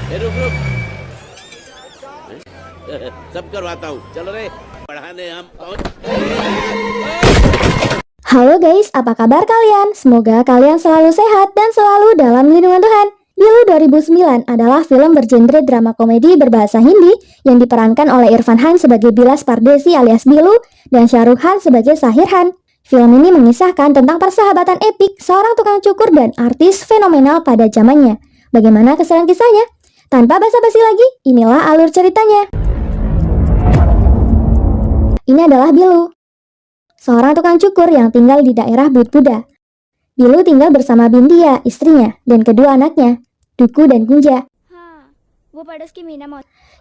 रुक रुक सब करवाता हूँ चलो रे पढ़ाने हम पहुँच। Halo guys, apa kabar kalian? Semoga kalian selalu sehat dan selalu dalam lindungan Tuhan. Bilu 2009 adalah film bergenre drama komedi berbahasa Hindi yang diperankan oleh Irfan Khan sebagai Bilas Pardesi alias Bilu dan Shah Rukh Khan sebagai Sahir Khan. Film ini mengisahkan tentang persahabatan epik seorang tukang cukur dan artis fenomenal pada zamannya. Bagaimana keseruan kisahnya? Tanpa basa-basi lagi, inilah alur ceritanya. Ini adalah Bilu, seorang tukang cukur yang tinggal di daerah Budbuda. Bilu tinggal bersama Bindia, istrinya, dan kedua anaknya, Duku dan Kunja.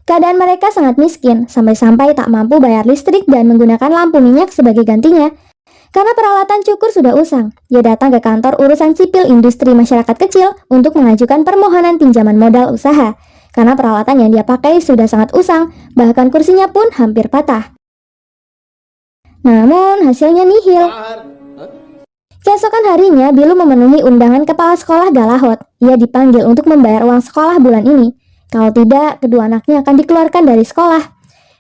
Keadaan mereka sangat miskin, sampai-sampai tak mampu bayar listrik dan menggunakan lampu minyak sebagai gantinya. Karena peralatan cukur sudah usang, dia datang ke kantor urusan sipil industri masyarakat kecil untuk mengajukan permohonan pinjaman modal usaha. Karena peralatan yang dia pakai sudah sangat usang, bahkan kursinya pun hampir patah. Namun hasilnya nihil. Keesokan harinya, Bilu memenuhi undangan kepala sekolah Galahot. Ia dipanggil untuk membayar uang sekolah bulan ini. Kalau tidak, kedua anaknya akan dikeluarkan dari sekolah.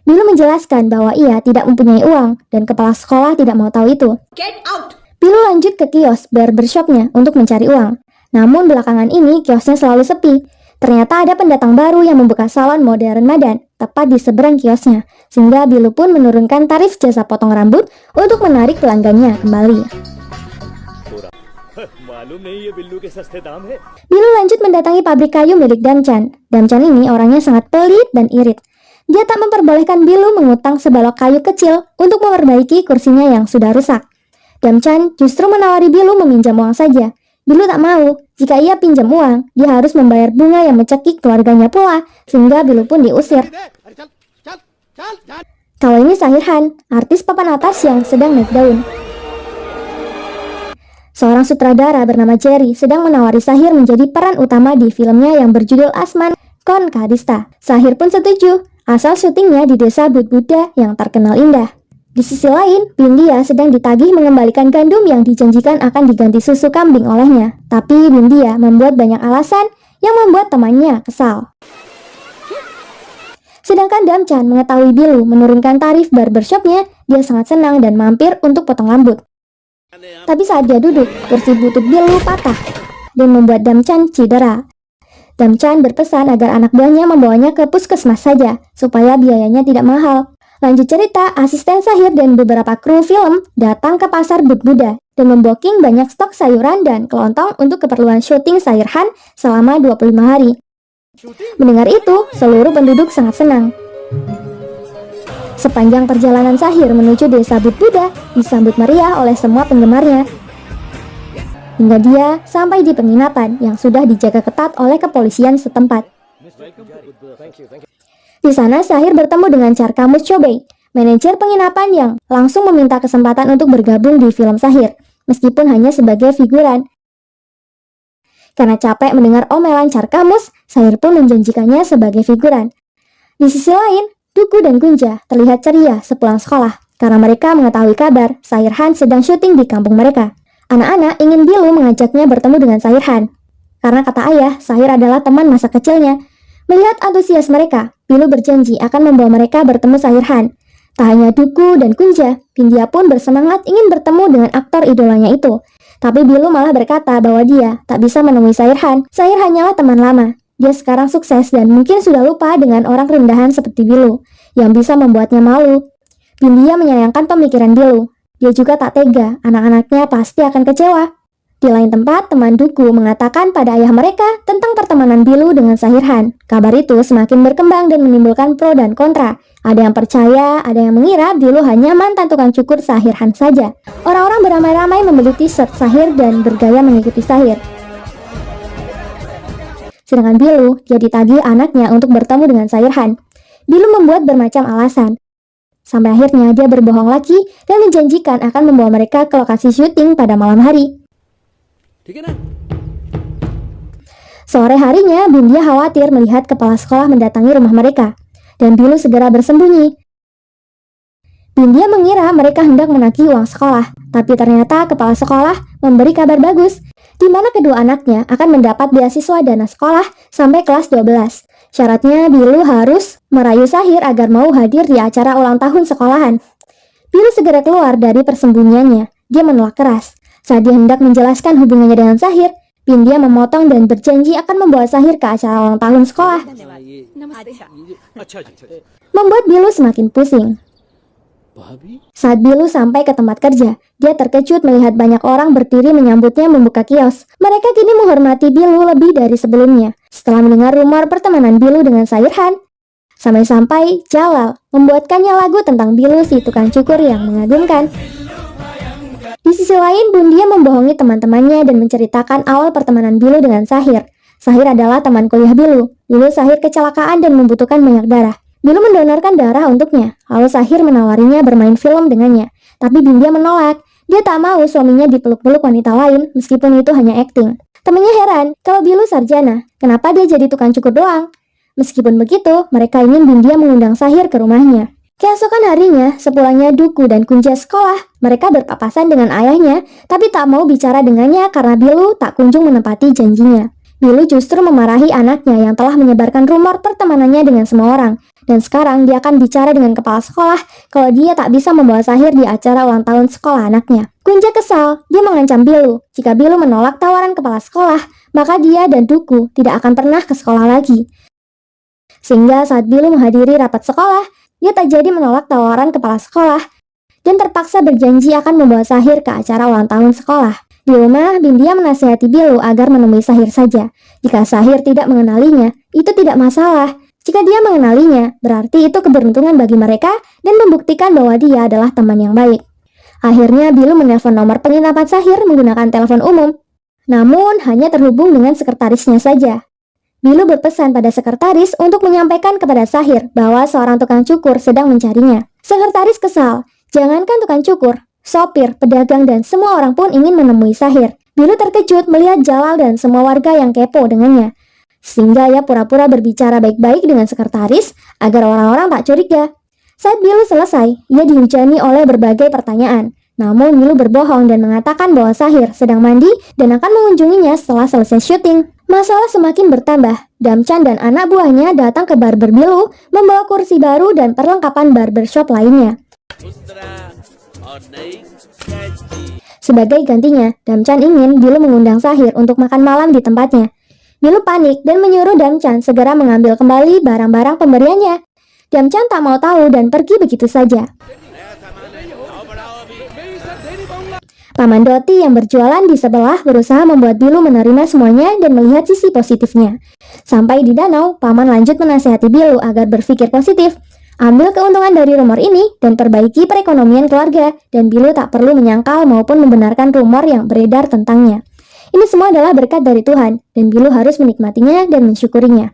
Bilu menjelaskan bahwa ia tidak mempunyai uang dan kepala sekolah tidak mau tahu itu. Get out! Bilu lanjut ke kios barbershopnya untuk mencari uang. Namun belakangan ini kiosnya selalu sepi. Ternyata ada pendatang baru yang membuka salon modern madan tepat di seberang kiosnya. Sehingga Bilu pun menurunkan tarif jasa potong rambut untuk menarik pelanggannya kembali. Bilu lanjut mendatangi pabrik kayu milik Damchan. Damchan ini orangnya sangat pelit dan irit. Dia tak memperbolehkan Bilu mengutang sebalok kayu kecil untuk memperbaiki kursinya yang sudah rusak. Damchan justru menawari Bilu meminjam uang saja. Bilu tak mau. Jika ia pinjam uang, dia harus membayar bunga yang mencekik keluarganya pula, sehingga Bilu pun diusir. Kalau ini Sahir Khan, artis papan atas yang sedang naik daun. Seorang sutradara bernama Jerry sedang menawari Sahir menjadi peran utama di filmnya yang berjudul Asman Kon Kadista. Sahir pun setuju. Asal syutingnya di desa Budbuda yang terkenal indah. Di sisi lain, Bindia sedang ditagih mengembalikan gandum yang dijanjikan akan diganti susu kambing olehnya. Tapi Bindia membuat banyak alasan yang membuat temannya kesal. Sedangkan Damchan mengetahui Bilu menurunkan tarif barbershopnya, dia sangat senang dan mampir untuk potong rambut. Tapi saat dia duduk, kursi butut Bilu patah dan membuat Damchan cedera. Damchan berpesan agar anak buahnya membawanya ke puskesmas saja, supaya biayanya tidak mahal. Lanjut cerita, asisten Sahir dan beberapa kru film datang ke pasar Budbuda dan membooking banyak stok sayuran dan kelontong untuk keperluan syuting Sahir Khan selama 25 hari. Mendengar itu, seluruh penduduk sangat senang. Sepanjang perjalanan Sahir menuju desa Budbuda disambut meriah oleh semua penggemarnya. Hingga dia sampai di penginapan yang sudah dijaga ketat oleh kepolisian setempat. Di sana Sahir bertemu dengan Charkamus Chobei, manajer penginapan yang langsung meminta kesempatan untuk bergabung di film Sahir, meskipun hanya sebagai figuran. Karena capek mendengar omelan Charkamus, Sahir pun menjanjikannya sebagai figuran. Di sisi lain, Duku dan Kunja terlihat ceria sepulang sekolah, karena mereka mengetahui kabar Sahir Khan sedang syuting di kampung mereka. Anak-anak ingin Bilu mengajaknya bertemu dengan Sahir Khan. Karena kata ayah, Sahir adalah teman masa kecilnya. Melihat antusias mereka, Bilu berjanji akan membawa mereka bertemu Sahir Khan. Tak hanya Duku dan Kunja, Bindia pun bersemangat ingin bertemu dengan aktor idolanya itu. Tapi Bilu malah berkata bahwa dia tak bisa menemui Sahir Khan. Sahir hanyalah teman lama. Dia sekarang sukses dan mungkin sudah lupa dengan orang rendahan seperti Bilu, yang bisa membuatnya malu. Bindia menyayangkan pemikiran Bilu. Dia juga tak tega, anak-anaknya pasti akan kecewa. Di lain tempat, teman Duku mengatakan pada ayah mereka tentang pertemanan Bilu dengan Sahir Khan. Kabar itu semakin berkembang dan menimbulkan pro dan kontra. Ada yang percaya, ada yang mengira Bilu hanya mantan tukang cukur Sahir Khan saja. Orang-orang beramai-ramai membeli t-shirt Sahir dan bergaya mengikuti Sahir. Sedangkan Bilu, dia ditagih anaknya untuk bertemu dengan Sahir Khan. Bilu membuat bermacam alasan. Sampai akhirnya dia berbohong lagi dan menjanjikan akan membawa mereka ke lokasi syuting pada malam hari. Sore harinya, Bindia khawatir melihat kepala sekolah mendatangi rumah mereka, dan Bilu segera bersembunyi. Bindia mengira mereka hendak menagih uang sekolah, tapi ternyata kepala sekolah memberi kabar bagus, di mana kedua anaknya akan mendapat beasiswa dana sekolah sampai kelas 12. Syaratnya Bilu harus merayu Sahir agar mau hadir di acara ulang tahun sekolahan. Bilu segera keluar dari persembunyiannya. Dia menolak keras. Saat dia hendak menjelaskan hubungannya dengan Sahir, Bindia memotong dan berjanji akan membawa Sahir ke acara ulang tahun sekolah. Membuat Bilu semakin pusing. Saat Bilu sampai ke tempat kerja, dia terkejut melihat banyak orang berdiri menyambutnya membuka kios. Mereka kini menghormati Bilu lebih dari sebelumnya. Setelah mendengar rumor pertemanan Bilu dengan Sahirhan, sampai-sampai Jalal membuatkannya lagu tentang Bilu si tukang cukur yang mengagumkan. Di sisi lain, Bundia membohongi teman-temannya dan menceritakan awal pertemanan Bilu dengan Sahir. Sahir adalah teman kuliah Bilu. Dulu Sahir kecelakaan dan membutuhkan banyak darah. Bilu mendonorkan darah untuknya, lalu Sahir menawarinya bermain film dengannya. Tapi Bindia menolak. Dia tak mau suaminya dipeluk-peluk wanita lain, meskipun itu hanya akting. Temannya heran, kalau Bilu sarjana, kenapa dia jadi tukang cukur doang? Meskipun begitu, mereka ingin Bindia mengundang Sahir ke rumahnya. Keesokan harinya, sepulangnya Duku dan Kunja sekolah, mereka berpapasan dengan ayahnya, tapi tak mau bicara dengannya karena Bilu tak kunjung menepati janjinya. Bilu justru memarahi anaknya yang telah menyebarkan rumor pertemanannya dengan semua orang. Dan sekarang dia akan bicara dengan kepala sekolah kalau dia tak bisa membawa Sahir di acara ulang tahun sekolah anaknya. Kunja kesal, dia mengancam Bilu. Jika Bilu menolak tawaran kepala sekolah, maka dia dan Duku tidak akan pernah ke sekolah lagi. Sehingga saat Bilu menghadiri rapat sekolah, dia tak jadi menolak tawaran kepala sekolah dan terpaksa berjanji akan membawa Sahir ke acara ulang tahun sekolah. Di rumah, Bindia menasihati Bilu agar menemui Sahir saja. Jika Sahir tidak mengenalinya, itu tidak masalah. Jika dia mengenalinya, berarti itu keberuntungan bagi mereka dan membuktikan bahwa dia adalah teman yang baik. Akhirnya Bilu menelpon nomor penginapan Sahir menggunakan telepon umum. Namun hanya terhubung dengan sekretarisnya saja. Bilu berpesan pada sekretaris untuk menyampaikan kepada Sahir bahwa seorang tukang cukur sedang mencarinya. Sekretaris kesal, jangankan tukang cukur, sopir, pedagang, dan semua orang pun ingin menemui Sahir. Bilu terkejut melihat Jalal dan semua warga yang kepo dengannya. Sehingga ia pura-pura berbicara baik-baik dengan sekretaris agar orang-orang tak curiga. Saat Bilu selesai, ia dihujani oleh berbagai pertanyaan. Namun Bilu berbohong dan mengatakan bahwa Sahir sedang mandi dan akan mengunjunginya setelah selesai syuting. Masalah semakin bertambah. Damchan dan anak buahnya datang ke barber Bilu membawa kursi baru dan perlengkapan barbershop lainnya. Sebagai gantinya, Damchan ingin Bilu mengundang Sahir untuk makan malam di tempatnya. Bilu panik dan menyuruh Damchan segera mengambil kembali barang-barang pemberiannya. Damchan tak mau tahu dan pergi begitu saja. Paman Doti yang berjualan di sebelah berusaha membuat Bilu menerima semuanya dan melihat sisi positifnya. Sampai di danau, Paman lanjut menasihati Bilu agar berpikir positif. Ambil keuntungan dari rumor ini dan perbaiki perekonomian keluarga, dan Bilu tak perlu menyangkal maupun membenarkan rumor yang beredar tentangnya. Ini semua adalah berkat dari Tuhan, dan Bilu harus menikmatinya dan mensyukurinya.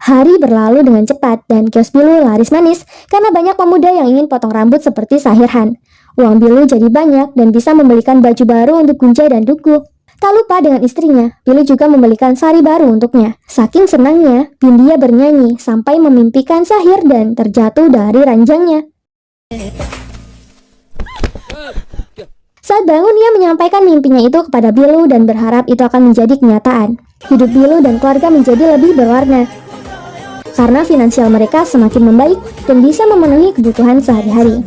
Hari berlalu dengan cepat, dan kios Bilu laris manis karena banyak pemuda yang ingin potong rambut seperti Sahirhan. Uang Bilu jadi banyak dan bisa membelikan baju baru untuk Kunja dan Duku. Tak lupa dengan istrinya, Bilu juga membelikan sari baru untuknya. Saking senangnya, Bindia bernyanyi sampai memimpikan Sahir dan terjatuh dari ranjangnya. Saat bangun, ia menyampaikan mimpinya itu kepada Bilu dan berharap itu akan menjadi kenyataan. Hidup Bilu dan keluarga menjadi lebih berwarna karena finansial mereka semakin membaik dan bisa memenuhi kebutuhan sehari-hari.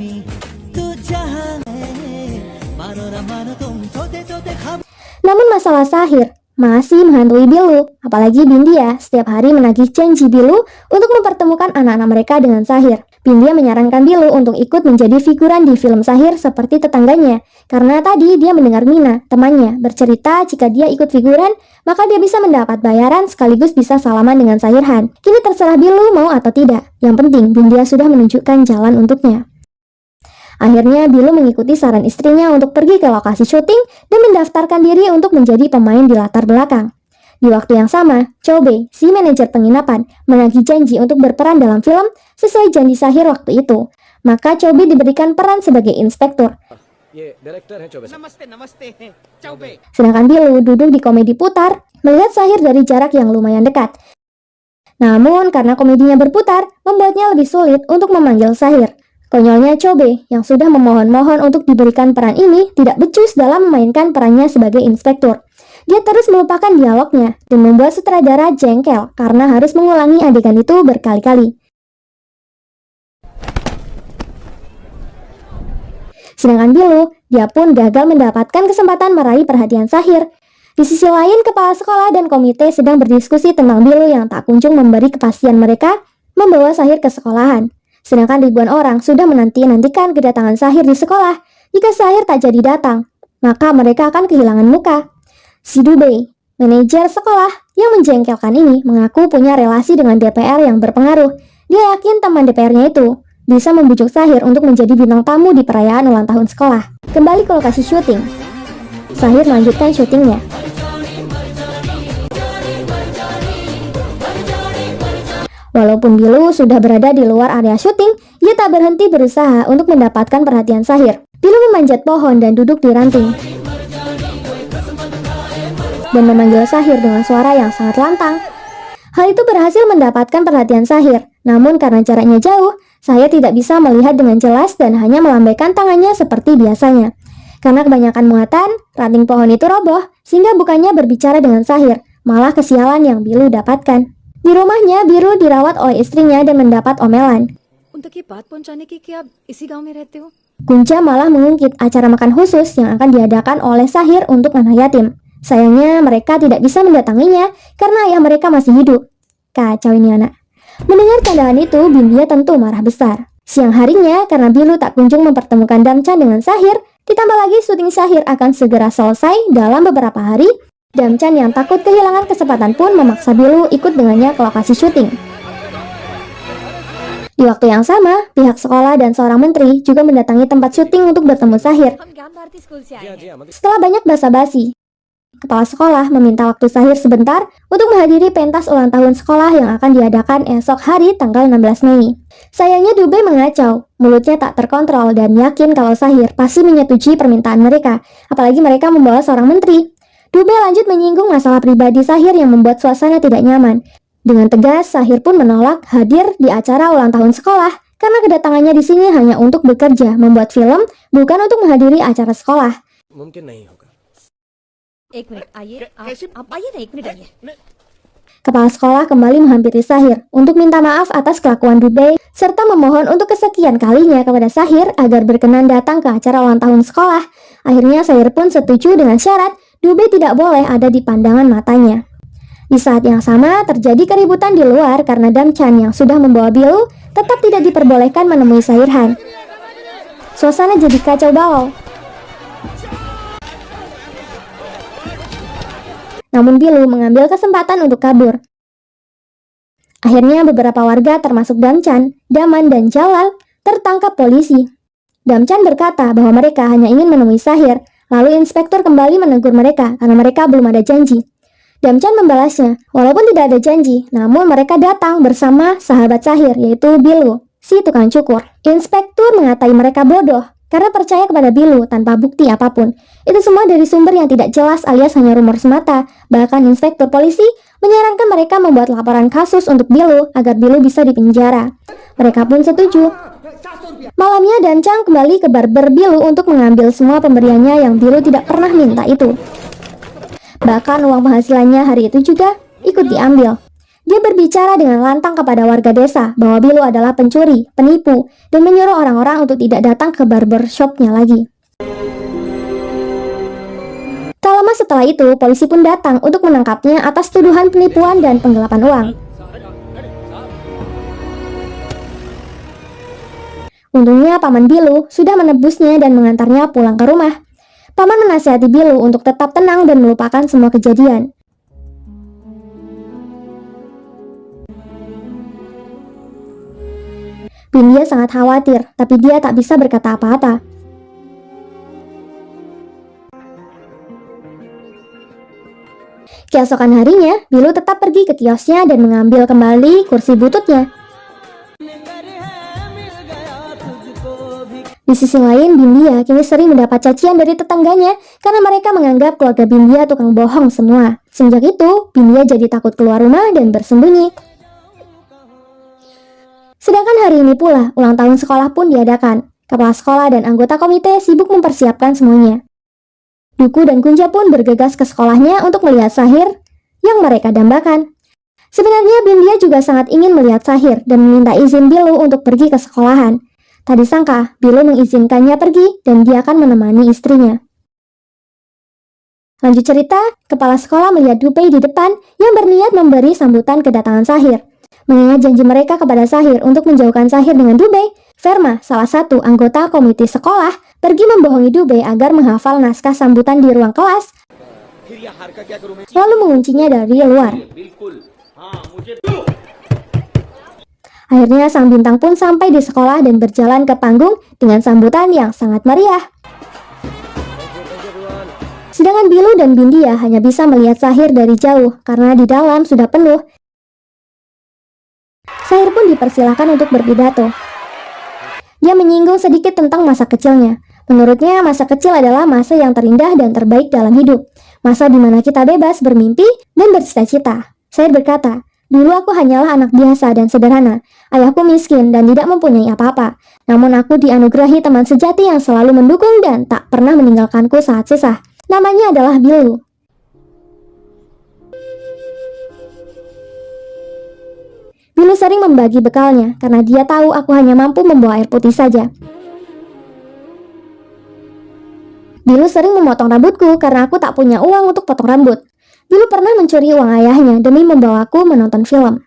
Namun masalah Sahir masih menghantui Bilu, apalagi Bindia setiap hari menagih janji Bilu untuk mempertemukan anak-anak mereka dengan Sahir. Bindia menyarankan Bilu untuk ikut menjadi figuran di film Sahir seperti tetangganya, karena tadi dia mendengar Mina, temannya, bercerita jika dia ikut figuran, maka dia bisa mendapat bayaran sekaligus bisa salaman dengan Sahirhan. Kini terserah Bilu mau atau tidak, yang penting Bindia sudah menunjukkan jalan untuknya. Akhirnya Bilu mengikuti saran istrinya untuk pergi ke lokasi syuting dan mendaftarkan diri untuk menjadi pemain di latar belakang. Di waktu yang sama, Chobe, si manajer penginapan, menagih janji untuk berperan dalam film sesuai janji Sahir waktu itu. Maka Chobe diberikan peran sebagai inspektur. Sedangkan Bilu duduk di komedi putar, melihat Sahir dari jarak yang lumayan dekat. Namun karena komedinya berputar, membuatnya lebih sulit untuk memanggil Sahir. Konyolnya Chobe yang sudah memohon-mohon untuk diberikan peran ini tidak becus dalam memainkan perannya sebagai inspektur. Dia terus melupakan dialognya dan membuat sutradara jengkel karena harus mengulangi adegan itu berkali-kali. Sedangkan Bilu, dia pun gagal mendapatkan kesempatan meraih perhatian Sahir. Di sisi lain, kepala sekolah dan komite sedang berdiskusi tentang Bilu yang tak kunjung memberi kepastian mereka membawa Sahir ke sekolahan. Sedangkan ribuan orang sudah menanti-nantikan kedatangan Sahir di sekolah. Jika Sahir tak jadi datang, maka mereka akan kehilangan muka. Si Dubey, manajer sekolah yang menjengkelkan ini, mengaku punya relasi dengan DPR yang berpengaruh. Dia yakin teman DPR-nya itu bisa membujuk Sahir untuk menjadi bintang tamu di perayaan ulang tahun sekolah. Kembali ke lokasi syuting, Sahir melanjutkan syutingnya. Walaupun Bilu sudah berada di luar area syuting, ia tak berhenti berusaha untuk mendapatkan perhatian Sahir. Bilu memanjat pohon dan duduk di ranting dan memanggil Sahir dengan suara yang sangat lantang. Hal itu berhasil mendapatkan perhatian Sahir, namun karena jaraknya jauh, Sahir tidak bisa melihat dengan jelas dan hanya melambaikan tangannya seperti biasanya. Karena kebanyakan muatan, ranting pohon itu roboh, sehingga bukannya berbicara dengan Sahir, malah kesialan yang Bilu dapatkan. Di rumahnya, Biru dirawat oleh istrinya dan mendapat omelan. Kunca malah mengungkit acara makan khusus yang akan diadakan oleh Sahir untuk anak yatim. Sayangnya mereka tidak bisa mendatanginya karena ayah mereka masih hidup. Kacau ini anak. Mendengar candaan itu, Bindia tentu marah besar. Siang harinya, karena Bilu tak kunjung mempertemukan Damchan dengan Sahir, ditambah lagi syuting Sahir akan segera selesai dalam beberapa hari, Damchan yang takut kehilangan kesempatan pun memaksa Bilu ikut dengannya ke lokasi syuting. Di waktu yang sama, pihak sekolah dan seorang menteri juga mendatangi tempat syuting untuk bertemu Sahir. Setelah banyak basa-basi, kepala sekolah meminta waktu Sahir sebentar untuk menghadiri pentas ulang tahun sekolah yang akan diadakan esok hari tanggal 16 Mei. Sayangnya Dubey mengacau, mulutnya tak terkontrol dan yakin kalau Sahir pasti menyetujui permintaan mereka, apalagi mereka membawa seorang menteri. Dubey lanjut menyinggung masalah pribadi Sahir yang membuat suasana tidak nyaman. Dengan tegas, Sahir pun menolak hadir di acara ulang tahun sekolah karena kedatangannya di sini hanya untuk bekerja, membuat film, bukan untuk menghadiri acara sekolah. Mungkin nahi hoga. Kepala sekolah kembali menghampiri Sahir untuk minta maaf atas kelakuan Dubey serta memohon untuk kesekian kalinya kepada Sahir agar berkenan datang ke acara ulang tahun sekolah. Akhirnya Sahir pun setuju dengan syarat Dubey tidak boleh ada di pandangan matanya. Di saat yang sama terjadi keributan di luar karena Damchan yang sudah membawa Bilu tetap tidak diperbolehkan menemui Sahir Han. Suasana jadi kacau balau. Namun Bilu mengambil kesempatan untuk kabur. Akhirnya beberapa warga termasuk Damchan, Daman, dan Jalal tertangkap polisi. Damchan berkata bahwa mereka hanya ingin menemui Sahir, lalu inspektur kembali menegur mereka karena mereka belum ada janji. Damchan membalasnya, walaupun tidak ada janji, namun mereka datang bersama sahabat Sahir yaitu Bilu, si tukang cukur. Inspektur mengatai mereka bodoh karena percaya kepada Bilu tanpa bukti apapun. Itu semua dari sumber yang tidak jelas alias hanya rumor semata. Bahkan inspektur polisi menyarankan mereka membuat laporan kasus untuk Bilu agar Bilu bisa dipenjara. Mereka pun setuju. Malamnya Damchan kembali ke barber Bilu untuk mengambil semua pemberiannya yang Bilu tidak pernah minta itu. Bahkan uang penghasilannya hari itu juga ikut diambil. Dia berbicara dengan lantang kepada warga desa bahwa Bilu adalah pencuri, penipu, dan menyuruh orang-orang untuk tidak datang ke barbershopnya lagi. Tak lama setelah itu, polisi pun datang untuk menangkapnya atas tuduhan penipuan dan penggelapan uang. Untungnya paman Bilu sudah menebusnya dan mengantarnya pulang ke rumah. Paman menasihati Bilu untuk tetap tenang dan melupakan semua kejadian. Bindia sangat khawatir, tapi dia tak bisa berkata apa-apa. Keesokan harinya, Bilu tetap pergi ke kiosnya dan mengambil kembali kursi bututnya. Di sisi lain, Bindia kini sering mendapat cacian dari tetangganya karena mereka menganggap keluarga Bindia tukang bohong semua. Sejak itu, Bindia jadi takut keluar rumah dan bersembunyi. Sedangkan hari ini pula, ulang tahun sekolah pun diadakan. Kepala sekolah dan anggota komite sibuk mempersiapkan semuanya. Duku dan Kunja pun bergegas ke sekolahnya untuk melihat Sahir yang mereka dambakan. Sebenarnya Bindia juga sangat ingin melihat Sahir dan meminta izin Bilu untuk pergi ke sekolahan. Tak disangka, Bilu mengizinkannya pergi dan dia akan menemani istrinya. Lanjut cerita, kepala sekolah melihat Dupei di depan yang berniat memberi sambutan kedatangan Sahir. Mengingat janji mereka kepada Sahir untuk menjauhkan Sahir dengan Dupei, Verma, salah satu anggota komite sekolah, pergi membohongi Dupei agar menghafal naskah sambutan di ruang kelas, lalu menguncinya dari luar. Akhirnya sang bintang pun sampai di sekolah dan berjalan ke panggung dengan sambutan yang sangat meriah. Sedangkan Bilu dan Bindia hanya bisa melihat Sahir dari jauh karena di dalam sudah penuh. Sahir pun dipersilahkan untuk berpidato. Dia menyinggung sedikit tentang masa kecilnya. Menurutnya masa kecil adalah masa yang terindah dan terbaik dalam hidup. Masa di mana kita bebas bermimpi dan bercita-cita. Sahir berkata, "Dulu aku hanyalah anak biasa dan sederhana. Ayahku miskin dan tidak mempunyai apa-apa. Namun aku dianugerahi teman sejati yang selalu mendukung dan tak pernah meninggalkanku saat susah. Namanya adalah Bilu." Bilu sering membagi bekalnya karena dia tahu aku hanya mampu membawa air putih saja. Bilu sering memotong rambutku karena aku tak punya uang untuk potong rambut. Bilu pernah mencuri uang ayahnya demi membawaku menonton film.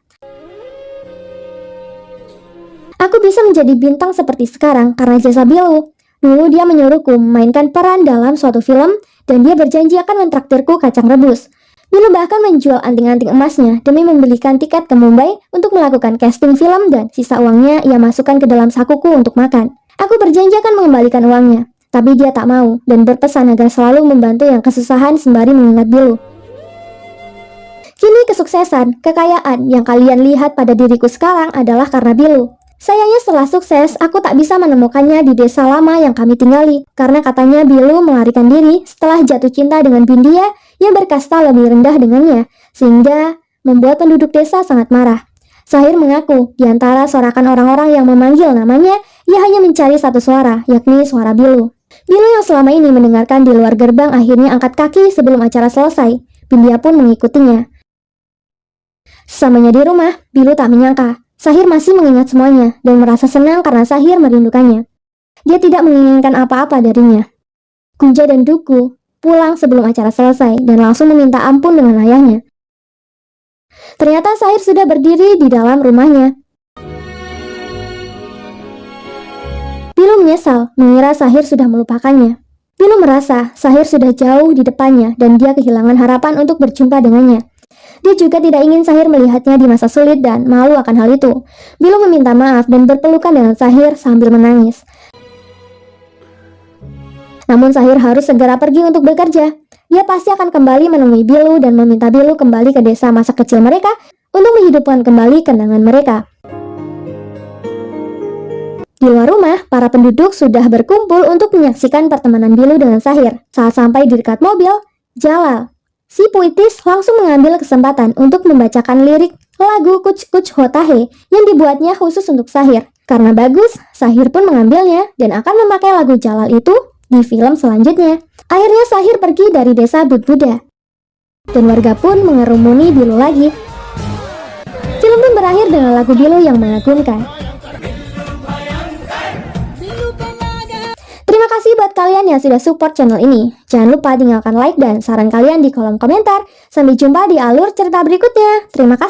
Aku bisa menjadi bintang seperti sekarang karena jasa Bilu. Dulu dia menyuruhku memainkan peran dalam suatu film dan dia berjanji akan mentraktirku kacang rebus. Bilu bahkan menjual anting-anting emasnya demi membelikan tiket ke Mumbai untuk melakukan casting film dan sisa uangnya ia masukkan ke dalam sakuku untuk makan. Aku berjanji akan mengembalikan uangnya, tapi dia tak mau dan berpesan agar selalu membantu yang kesusahan sembari mengingat Bilu. Kini kesuksesan, kekayaan yang kalian lihat pada diriku sekarang adalah karena Bilu. Sayangnya setelah sukses, aku tak bisa menemukannya di desa lama yang kami tinggali, karena katanya Bilu melarikan diri setelah jatuh cinta dengan Bindia yang berkasta lebih rendah dengannya, sehingga membuat penduduk desa sangat marah. Sahir mengaku, di antara sorakan orang-orang yang memanggil namanya, ia hanya mencari satu suara, yakni suara Bilu. Bilu yang selama ini mendengarkan di luar gerbang akhirnya angkat kaki sebelum acara selesai. Bindia pun mengikutinya. Sesamanya di rumah, Bilu tak menyangka Sahir masih mengingat semuanya dan merasa senang karena Sahir merindukannya. Dia tidak menginginkan apa-apa darinya. Kunja dan Duku pulang sebelum acara selesai dan langsung meminta ampun dengan ayahnya. Ternyata Sahir sudah berdiri di dalam rumahnya. Bilu menyesal mengira Sahir sudah melupakannya. Bilu merasa Sahir sudah jauh di depannya dan dia kehilangan harapan untuk berjumpa dengannya. Dia juga tidak ingin Sahir melihatnya di masa sulit dan malu akan hal itu. Bilu meminta maaf dan berpelukan dengan Sahir sambil menangis. Namun Sahir harus segera pergi untuk bekerja. Dia pasti akan kembali menemui Bilu dan meminta Bilu kembali ke desa masa kecil mereka untuk menghidupkan kembali kenangan mereka. Di luar rumah, para penduduk sudah berkumpul untuk menyaksikan pertemanan Bilu dengan Sahir. Saat sampai di dekat mobil, Jalal, si puitis langsung mengambil kesempatan untuk membacakan lirik lagu Kuch Kuch Hota Hai yang dibuatnya khusus untuk Sahir. Karena bagus, Sahir pun mengambilnya dan akan memakai lagu Jalal itu di film selanjutnya. Akhirnya Sahir pergi dari desa Budbuda dan warga pun mengerumuni Bilu lagi. Film pun berakhir dengan lagu Bilu yang mengagumkan. Terima kasih buat kalian yang sudah support channel ini. Jangan lupa tinggalkan like dan saran kalian di kolom komentar. Sampai jumpa di alur cerita berikutnya. Terima kasih.